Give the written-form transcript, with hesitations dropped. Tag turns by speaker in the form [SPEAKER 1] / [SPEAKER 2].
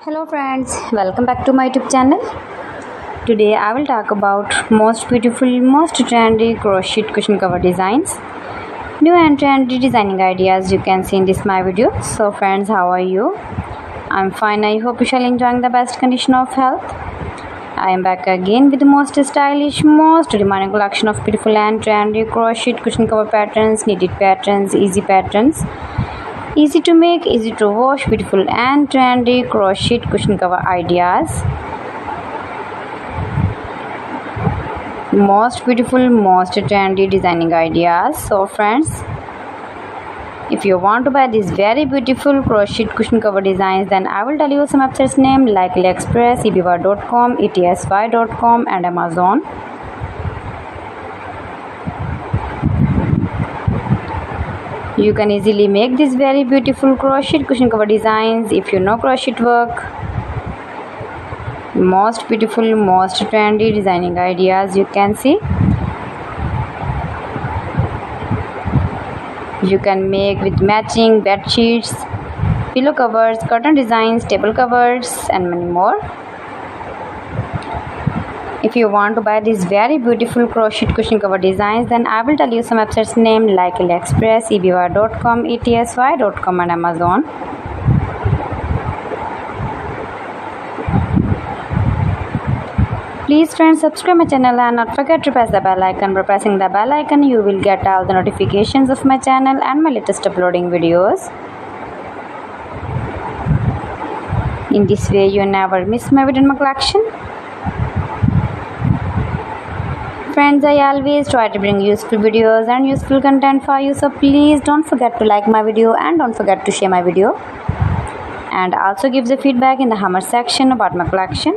[SPEAKER 1] Hello friends, welcome back to my YouTube channel. Today I will talk about most beautiful, most trendy crochet cushion cover designs. New and trendy designing ideas you can see in this my video. So friends, how are you? I'm fine. I hope you shall enjoying the best condition of health. I am back again with the most stylish, most demanding collection of beautiful and trendy crochet cushion cover patterns, knitted patterns, easy patterns. Easy to make, easy to wash, beautiful and trendy crochet cushion cover ideas. Most beautiful, most trendy designing ideas. So friends, if you want to buy these very beautiful crochet cushion cover designs, then I will tell you some websites name like AliExpress, eBay.com, etsy.com and Amazon. You can easily make these very beautiful crochet cushion cover designs if you know crochet work. Most beautiful, most trendy designing ideas you can see. You can make with matching bed sheets, pillow covers, curtain designs, table covers and many more. If you want to buy these very beautiful crochet cushion cover designs, then I will tell you some websites name like AliExpress, eBay.com, etsy.com and Amazon. Please friends, subscribe my channel and not forget to press the bell icon. By pressing the bell icon, you will get all the notifications of my channel and my latest uploading videos. In this way, you never miss my video in my collection. Friends, I always try to bring useful videos and useful content for you, so please don't forget to like my video and don't forget to share my video, and also give the feedback in the comment section about my collection.